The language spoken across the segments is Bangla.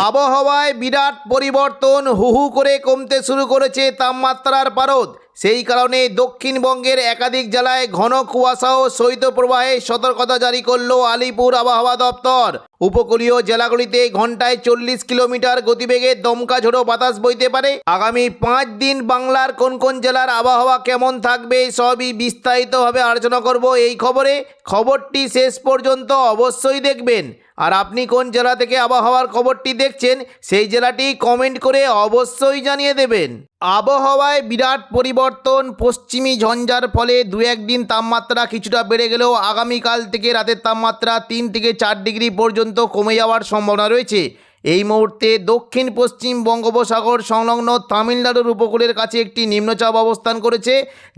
আবহাওয়ায় বিরাট পরিবর্তন, হু হু করে কমতে শুরু করেছে তাপমাত্রার পারদ। সেই কারণে দক্ষিণবঙ্গের একাধিক জেলায় ঘন কুয়াশা ও শৈত্যপ্রবাহে সতর্কতা জারি করল আলিপুর আবহাওয়া দপ্তর। উপকূলীয় জেলাগুলিতে ঘন্টায় 40 কিলোমিটার গতিবেগে দমকা ঝোড়ো বাতাস বইতে পারে। আগামী 5 দিন বাংলার কোন কোন জেলার আবহাওয়া কেমন থাকবে সবই বিস্তারিতভাবে আলোচনা করব এই খবরে। খবরটি শেষ পর্যন্ত অবশ্যই দেখবেন। আর আপনি কোন জেলা থেকে আবহাওয়ার খবরটি দেখছেন সেই জেলাটি কমেন্ট করে অবশ্যই জানিয়ে দেবেন। আবহাওয়ায় বিরাট পরিবর্তন, পশ্চিমী ঝঞ্ঝার ফলে 2-1 দিন তাপমাত্রা কিছুটা বেড়ে গেলেও আগামীকাল থেকে রাতের তাপমাত্রা 3 থেকে 4 ডিগ্রি পর্যন্ত কমে যাওয়ার সম্ভাবনা রয়েছে। এই মুহূর্তে দক্ষিণ পশ্চিম বঙ্গোপসাগর সংলগ্ন তামিলনাড়ুর উপকূলের কাছে একটি নিম্নচাপ অবস্থান করেছে,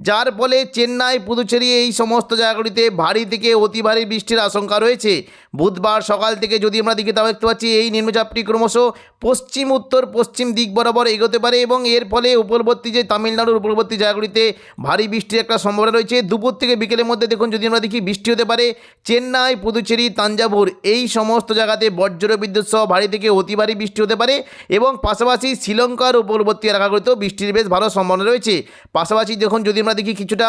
যার ফলে চেন্নাই, পুদুচেরি এই সমস্ত জায়গাগুলিতে ভারী থেকে অতি ভারী বৃষ্টির আশঙ্কা রয়েছে। বুধবার সকাল থেকে যদি আমরা দিকে তাও দেখতে পাচ্ছি এই নিম্নচাপটি ক্রমশ পশ্চিম উত্তর পশ্চিম দিক বরাবর এগোতে পারে এবং এর ফলে উপকূলবর্তী যে তামিলনাড়ুর উপকূলবর্তী জায়গাগুলিতে ভারী বৃষ্টির একটা সম্ভাবনা রয়েছে। দুপুর থেকে বিকেলের মধ্যে দেখুন যদি আমরা দেখি বৃষ্টি হতে পারে চেন্নাই, পুদুচেরি, তাঞ্জাভুর এই সমস্ত জায়গাতে বজ্র বিদ্যুৎ সহ ভারী থেকে অতি ভারী বৃষ্টি হতে পারে এবং পাশাপাশি শ্রীলঙ্কার উপকূলবর্তী এলাকাগুলিতেও বৃষ্টির বেশ ভালো সম্ভাবনা রয়েছে। পাশাপাশি দেখুন যদি আমরা দেখি কিছুটা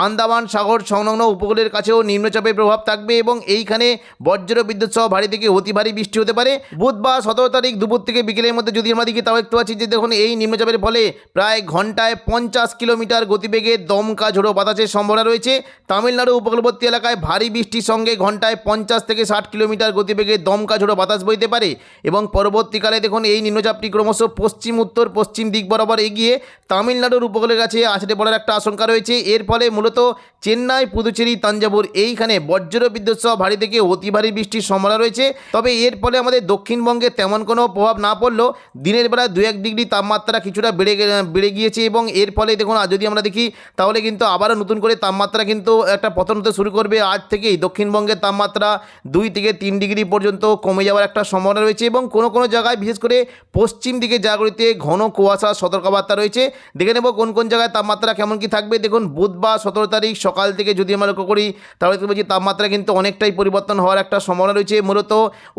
আন্দামান সাগর সংলগ্ন উপকূলের কাছেও নিম্নচাপের প্রভাব থাকবে এবং এইখানে বজ্র বিদ্যুৎ সহ ভারী থেকে অতি ভারী বৃষ্টি হতে পারে। বুধবার 17 তারিখ দুপুর থেকে বিকেলের মধ্যে যদি আমরা দেখি তাও দেখতে পাচ্ছি যে দেখুন এই নিম্নচাপের ফলে প্রায় ঘন্টায় 50 কিলোমিটার গতিবেগে দমকা ঝোড়ো বাতাসের সম্ভাবনা রয়েছে। তামিলনাড়ু উপকূলবর্তী এলাকায় ভারী বৃষ্টির সঙ্গে ঘন্টায় 50 থেকে 60 কিলোমিটার গতিবেগে দমকা ঝোড়ো বাতাস বইতে পারে এবং পরবর্তীকালে দেখুন এই নিম্নচাপটি ক্রমশ পশ্চিম উত্তর পশ্চিম দিক বরাবর এগিয়ে তামিলনাড়ুর উপকূলের কাছে আছড়ে পড়ার একটা আশঙ্কা রয়েছে। এর ফলে মূলত চেন্নাই, পুদুচেরি, তাঞ্জাভুর এইখানে বজ্র বিদ্যুৎ সহ ভারী থেকে অতি ভারী বৃষ্টির সম্ভাবনা রয়েছে। তবে এর ফলে আমাদের দক্ষিণবঙ্গে তেমন কোনো প্রভাব না পড়লেও দিনের বেলা 2-1 ডিগ্রি তাপমাত্রা কিছুটা বেড়ে গিয়েছে এবং এর ফলে দেখুন যদি আমরা দেখি তাহলে কিন্তু আবারও নতুন করে তাপমাত্রা কিন্তু একটা পতন হতে শুরু করবে। আজ থেকেই দক্ষিণবঙ্গের তাপমাত্রা 2 থেকে 3 ডিগ্রি পর্যন্ত কমে যাওয়ার একটা সম্ভাবনা রয়েছে এবং কোনো কোনো জায়গায় বিশেষ করে পশ্চিম দিকে জায়গাগুলিতে ঘন কুয়াশা সতর্কবার্তা রয়েছে। দেখে নেব কোন কোন জায়গায় তাপমাত্রা কেমন কি থাকবে। দেখুন বুধবার 17 তারিখ সকাল থেকে যদি আমরা লক্ষ্য করি তাহলে দেখতে পাচ্ছি তাপমাত্রা কিন্তু অনেকটাই পরিবর্তন হওয়ার একটা সম্ভাবনা রয়েছে। মূলত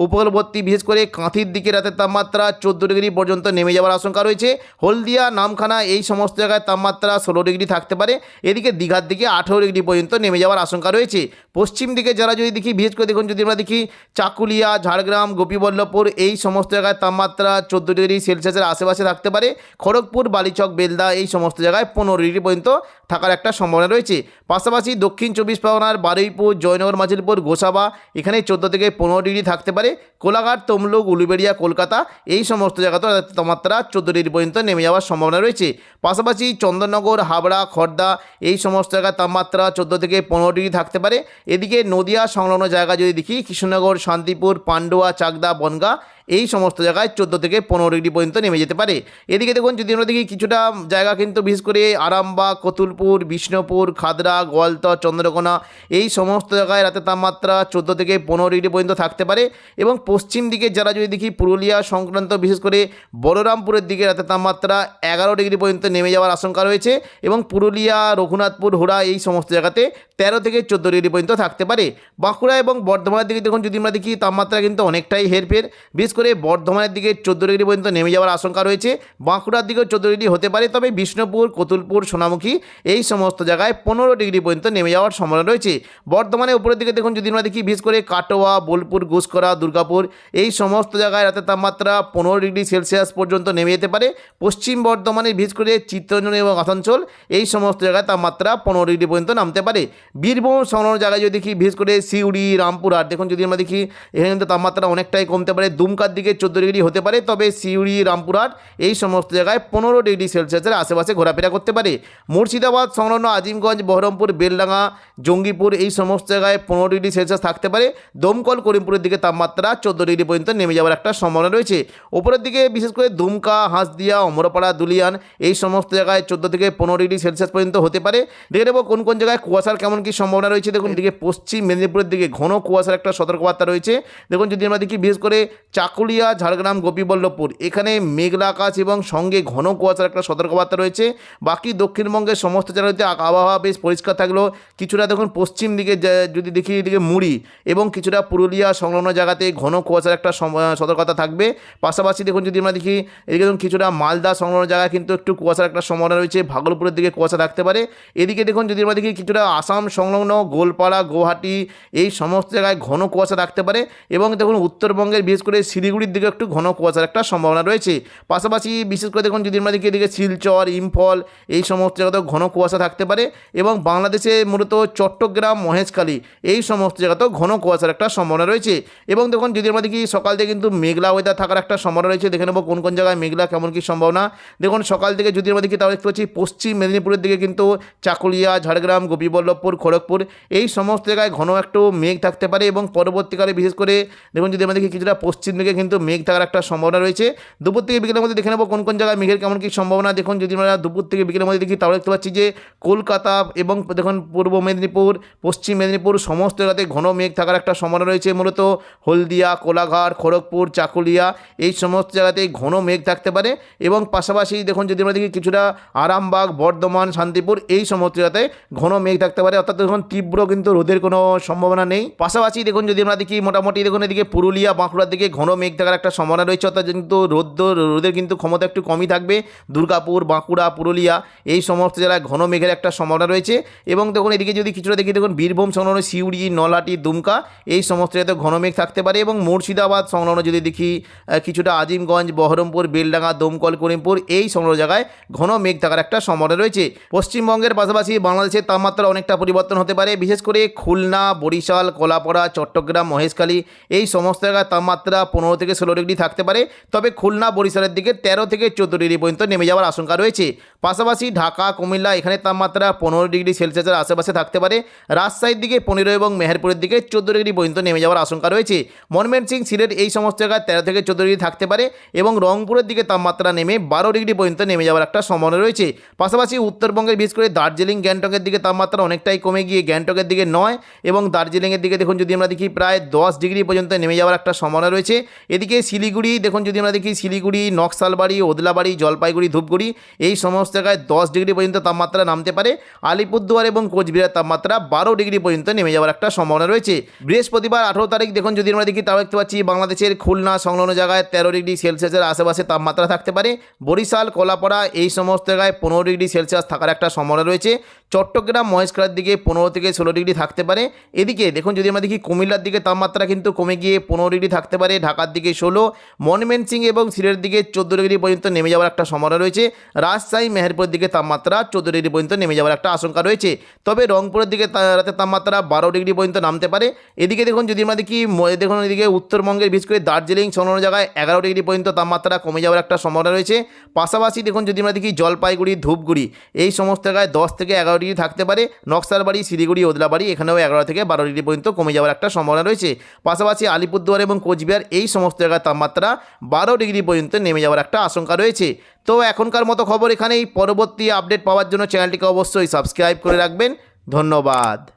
উপকূলবর্তী বিশেষ করে কাঁথির দিকে রাতের তাপমাত্রা 14 ডিগ্রি পর্যন্ত নেমে যাওয়ার আশঙ্কা রয়েছে। হলদিয়া, নামখানা এই সমস্ত জায়গায় তাপমাত্রা 16 ডিগ্রি থাকতে পারে। এদিকে দীঘার দিকে 18 ডিগ্রি পর্যন্ত নেমে যাওয়ার আশঙ্কা রয়েছে। পশ্চিম দিকে যারা যদি দেখি বিশেষ করে দেখুন যদি আমরা দেখি চাকুলিয়া, ঝাড়গ্রাম, গোপীবল্লভপুর এই সমস্ত জায়গায় তাপমাত্রা 14 ডিগ্রি সেলসিয়াসের আশেপাশে থাকতে পারে। খড়গপুর, বালিচক, বেলদা এই সমস্ত জায়গায় 15 ডিগ্রি পর্যন্ত থাকার একটা সম্ভাবনা রয়েছে। পাশাপাশি দক্ষিণ 24 পরগনার বারুইপুর, জয়নগর, মাঝিলপুর, গোসাবা এখানে 14 থেকে 15 ডিগ্রি থাকতে পারে। কোলাঘাট, তমলুক, উলুবেড়িয়া, কলকাতা এই সমস্ত জায়গাতেও তাপমাত্রা 14 ডিগ্রি পর্যন্ত নেমে যাওয়ার সম্ভাবনা রয়েছে। পাশাপাশি চন্দননগর, হাবড়া, খড়দা এই সমস্ত জায়গায় তাপমাত্রা 14 থেকে 15 ডিগ্রি থাকতে পারে। এদিকে নদিয়া সংলগ্ন জায়গা যদি দেখি কৃষ্ণনগর, শান্তিপুর, পান্ডুয়া, চাকদা, বনগাঁ এই সমস্ত জায়গায় 14 থেকে 15 ডিগ্রি পর্যন্ত নেমে যেতে পারে। এদিকে দেখুন যদি আমরা দেখি কিছুটা জায়গা কিন্তু বিশেষ করে আরামবাগ, কতুলপুর, বিষ্ণুপুর, খাদরা, গোয়ালতর, চন্দ্রকোনা এই সমস্ত জায়গায় রাতের তাপমাত্রা 14 থেকে 15 ডিগ্রি পর্যন্ত থাকতে পারে এবং পশ্চিম দিকে যারা যদি দেখি পুরুলিয়া সংক্রান্ত বিশেষ করে বলরামপুরের দিকে রাতের তাপমাত্রা 11 ডিগ্রি পর্যন্ত নেমে যাওয়ার আশঙ্কা রয়েছে এবং পুরুলিয়া, রঘুনাথপুর, হুড়া এই সমস্ত জায়গাতে 13 থেকে 14 ডিগ্রি পর্যন্ত থাকতে পারে। বাঁকুড়া এবং বর্ধমানের দিকে দেখুন যদি আমরা দেখি তাপমাত্রা কিন্তু অনেকটাই হেরফের। বিশেষ করে বর্ধমানের দিকে 14 ডিগ্রি পর্যন্ত নেমে যাওয়ার আশঙ্কা রয়েছে। বাঁকুড়ার দিকেও 14 ডিগ্রি হতে পারে, তবে বিষ্ণুপুর, কতুলপুর, সোনামুখী এই সমস্ত জায়গায় 15 ডিগ্রি পর্যন্ত নেমে যাওয়ার সম্ভাবনা রয়েছে। বর্ধমানের উপরের দিকে দেখুন যদি আমরা দেখি বিশেষ করে কাটোয়া, বোলপুর, গুসকরা, দুর্গাপুর এই সমস্ত জায়গায় রাতের তাপমাত্রা 15 ডিগ্রি সেলসিয়াস পর্যন্ত নেমে যেতে পারে। পশ্চিম বর্ধমানের বিশেষ করে চিত্তরঞ্জন এবং আসানসোল এই সমস্ত জায়গায় তাপমাত্রা 15 ডিগ্রি পর্যন্ত নামতে পারে। বীরভূম সংলগ্ন জায়গায় যদি দেখি বিশেষ করে সিউড়ি, রামপুরহাট দেখুন যদি আমরা দেখি এখানে কিন্তু তাপমাত্রা অনেকটাই কমতে পারে। দুমকার দিকে 14 ডিগ্রি হতে পারে, তবে সিউড়ি, রামপুরহাট এই সমস্ত জায়গায় 15 ডিগ্রি সেলসিয়াসের আশেপাশে ঘোরাফেরা করতে পারে। মুর্শিদাবাদ সংলগ্ন আজিমগঞ্জ, বহরমপুর, বেলডাঙ্গা, জঙ্গিপুর এই সমস্ত জায়গায় 15 ডিগ্রি সেলসিয়াস থাকতে পারে। দমকল, করিমপুরের দিকে তাপমাত্রা 14 ডিগ্রি পর্যন্ত নেমে যাওয়ার একটা সম্ভাবনা রয়েছে। ওপরের দিকে বিশেষ করে দুমকা, হাঁসদিয়া, অমরপাড়া, দুলিয়ান এই সমস্ত জায়গায় 14 থেকে 15 ডিগ্রি সেলসিয়াস পর্যন্ত হতে পারে। দেখে নেব কোন কোন জায়গায় কুয়াশার কেমন কেমন কি সম্ভাবনা রয়েছে দেখুন, এদিকে পশ্চিম মেদিনীপুরের দিকে ঘন কুয়াশার একটা সতর্কবার্তা রয়েছে। দেখুন যদি আমরা দেখি বিশেষ করে চাকুলিয়া, ঝাড়গ্রাম, গোপীবল্লভপুর এখানে মেঘলা আকাশ এবং সঙ্গে ঘন কুয়াশার একটা সতর্কবার্তা রয়েছে। বাকি দক্ষিণবঙ্গের সমস্ত জায়গাতে আবহাওয়া বেশ পরিষ্কার থাকলেও কিছুটা দেখুন পশ্চিম দিকে যদি দেখি এদিকে মুড়ি এবং কিছুটা পুরুলিয়া সংলগ্ন জায়গাতে ঘন কুয়াশার একটা সতর্কতা থাকবে। পাশাপাশি দেখুন যদি আমরা দেখি এদিকে দেখুন কিছুটা মালদা সংলগ্ন জায়গায় কিন্তু একটু কুয়াশার একটা সম্ভাবনা রয়েছে, ভাগলপুরের দিকে কুয়াশা থাকতে পারে। এদিকে দেখুন যদি আমরা দেখি কিছুটা আসাম সংলগ্ন গোলপাড়া, গুয়াহাটি এই সমস্ত জায়গায় ঘন কুয়াশা থাকতে পারে এবং দেখুন উত্তরবঙ্গের বিশেষ করে শিলিগুড়ির দিকে একটু ঘন কুয়াশার একটা সম্ভাবনা রয়েছে। পাশাপাশি বিশেষ করে দেখুন যদি আমরা দেখি এদিকে শিলচর, ইম্ফল এই সমস্ত জায়গাতেও ঘন কুয়াশা থাকতে পারে এবং বাংলাদেশে মূলত চট্টগ্রাম, মহেশখালী এই সমস্ত জায়গাতেও ঘন কুয়াশার একটা সম্ভাবনা রয়েছে। এবং দেখুন যদি আমরা দেখি সকাল থেকে কিন্তু মেঘলা ওয়েদার থাকার একটা সম্ভাবনা রয়েছে। দেখে নেব কোন কোন জায়গায় মেঘলা কেমন কী সম্ভাবনা। দেখুন সকাল থেকে যদি আমরা দেখি তাহলে দেখতে পাচ্ছি পশ্চিম মেদিনীপুরের দিকে কিন্তু চাকুলিয়া, ঝাড়গ্রাম, গোপীবল্লভপুর, খড়গপুর এই সমস্ত জায়গায় ঘন একটু মেঘ থাকতে পারে এবং পরবর্তীকালে বিশেষ করে দেখুন যদি আমরা দেখি কিছুটা পশ্চিম দিকে কিন্তু মেঘ থাকার একটা সম্ভাবনা রয়েছে। দুপুর থেকে বিকেলের মধ্যে দেখে নেব কোন কোন জায়গায় মেঘের কেমন কী সম্ভাবনা। দেখুন যদি আমরা দুপুর থেকে বিকেলের মধ্যে দেখি তাহলে দেখতে পাচ্ছি যে কলকাতা এবং দেখুন পূর্ব মেদিনীপুর, পশ্চিম মেদিনীপুর সমস্ত জায়গাতে ঘন মেঘ থাকার একটা সম্ভাবনা রয়েছে। মূলত হলদিয়া, কোলাঘাট, খড়গপুর, চাকুলিয়া এই সমস্ত জায়গাতে ঘন মেঘ থাকতে পারে এবং পাশাপাশি দেখুন যদি আমরা দেখি কিছুটা আরামবাগ, বর্ধমান, শান্তিপুর এই সমস্ত জায়গাতে ঘন মেঘ থাকতে পারে, অর্থাৎ দেখুন তীব্র কিন্তু রোদের কোনো সম্ভাবনা নেই। পাশাপাশি দেখুন যদি আমরা দেখি মোটামুটি দেখুন এদিকে পুরুলিয়া, বাঁকুড়ার দিকে ঘন মেঘ থাকার একটা সম্ভাবনা রয়েছে, অর্থাৎ কিন্তু রোদের কিন্তু ক্ষমতা একটু কমই থাকবে। দুর্গাপুর, বাঁকুড়া, পুরুলিয়া এই সমস্ত জেলায় ঘন মেঘের একটা সম্ভাবনা রয়েছে। এবং দেখুন এদিকে যদি কিছুটা দেখি দেখুন বীরভূম সংলগ্ন সিউড়ি, নলহাটি, দুমকা এই সমস্ত জায়গাতে ঘন মেঘ থাকতে পারে এবং মুর্শিদাবাদ সংলগ্ন যদি দেখি কিছুটা আজিমগঞ্জ, বহরমপুর, বেলডাঙ্গা, দমকল, করিমপুর এই সংলগ্ন জায়গায় ঘন মেঘ থাকার একটা সম্ভাবনা রয়েছে। পশ্চিমবঙ্গের পাশাপাশি বাংলাদেশের তাপমাত্রা অনেকটা পরিবর্তন হতে পারে, বিশেষ করে খুলনা, বরিশাল, কলাপাড়া, চট্টগ্রাম, মহেশখালী এই সমস্ত জায়গায় তাপমাত্রা 15 থেকে 16 ডিগ্রি থাকতে পারে। তবে খুলনা, বরিশালের দিকে 13 থেকে 14 ডিগ্রি পর্যন্ত নেমে যাওয়ার আশঙ্কা রয়েছে। পাশাপাশি ঢাকা, কুমিল্লা এখানে তাপমাত্রা 15 ডিগ্রি সেলসিয়াসের আশেপাশে থাকতে পারে। রাজশাহীর দিকে 15 এবং মেহেরপুরের দিকে 14 ডিগ্রি পর্যন্ত নেমে যাওয়ার আশঙ্কা রয়েছে। ময়মনসিংহ, সিলেট এই সমস্ত জায়গায় 13 থেকে 14 ডিগ্রি থাকতে পারে এবং রংপুরের দিকে তাপমাত্রা নেমে 12 ডিগ্রি পর্যন্ত নেমে যাওয়ার একটা সম্ভাবনা রয়েছে। পাশাপাশি উত্তরবঙ্গের বিশেষ করে দার্জিলিং, গ্যাংটকের দিকে তাপমাত্রা অনেকটাই কমে গিয়ে গ্যাংটকের দিকে 9 এবং দার্জিলিংয়ের দিকে দেখুন যদি আমরা দেখি প্রায় 10 ডিগ্রি পর্যন্ত নেমে যাওয়ার একটা সম্ভাবনা রয়েছে। এদিকে শিলিগুড়ি দেখুন যদি আমরা দেখি শিলিগুড়ি, নকশালবাড়ি, ওদলাবাড়ি, জলপাইগুড়ি, ধূপগুড়ি এই সমস্ত জায়গায় 10 ডিগ্রি পর্যন্ত তাপমাত্রা নামতে পারে। আলিপুরদুয়ার এবং কোচবিহারের তাপমাত্রা 12 ডিগ্রি পর্যন্ত নেমে যাওয়ার একটা সম্ভাবনা রয়েছে। বৃহস্পতিবার 18 তারিখ দেখুন যদি আমরা দেখি তাও দেখতে পাচ্ছি বাংলাদেশের খুলনা সংলগ্ন জায়গায় 13 ডিগ্রি সেলসিয়াসের আশেপাশে তাপমাত্রা থাকতে পারে। বরিশাল, কলাপাড়া এই সমস্ত জায়গায় 15 ডিগ্রি সেলসিয়াস থাকার একটা সম্ভাবনা রয়েছে। চট্টগ্রাম, মহেশখালীর দিকে 15 থেকে 16 ডিগ্রি থাকতে পারে। এদিকে দেখুন যদি আমরা দেখি কুমিল্লার দিকে তাপমাত্রা কিন্তু কমে গিয়ে 15 ডিগ্রি থাকতে পারে, ঢাকার দিকে 16, ময়মনসিংহ এবং সিলেটের দিকে 14 ডিগ্রি পর্যন্ত নেমে যাওয়ার একটা সম্ভাবনা রয়েছে। রাজশাহী, মেহেরপুরের দিকে তাপমাত্রা 14 ডিগ্রি পর্যন্ত নেমে যাওয়ার একটা আশঙ্কা রয়েছে। তবে রংপুরের দিকে রাতের তাপমাত্রা 12 ডিগ্রি পর্যন্ত নামতে পারে। এদিকে দেখুন যদি আমরা দেখি দেখুন এদিকে উত্তরবঙ্গের বিশেষ করে দার্জিলিং সংলগ্ন জায়গায় 11 ডিগ্রি পর্যন্ত তাপমাত্রা কমে যাওয়ার একটা সম্ভাবনা রয়েছে। পাশাপাশি দেখুন যদি আমরা দেখি জলপাইগুড়ি, ধূপগুড়ি এই সমস্ত জায়গায় 10 থেকে 11 ডিগ্রি থাকতে পারে। নকশালবাড়ি, শিলিগুড়ি, ওদলাবাড়ি এখানেও 11 থেকে 12 ডিগ্রি পর্যন্ত কমে যাওয়ার একটা সম্ভাবনা রয়েছে। পাশাপাশি আলিপুরদুয়ার এবং কোচবিহার এই সমস্ত জায়গায় তাপমাত্রা 12 ডিগ্রি পর্যন্ত নেমে যাওয়ার একটা আশঙ্কা রয়েছে। তো এখনকার মতো খবর এখানেই। পরবর্তী আপডেট পাওয়ার জন্য চ্যানেলটিকে অবশ্যই সাবস্ক্রাইব করে রাখবেন। ধন্যবাদ।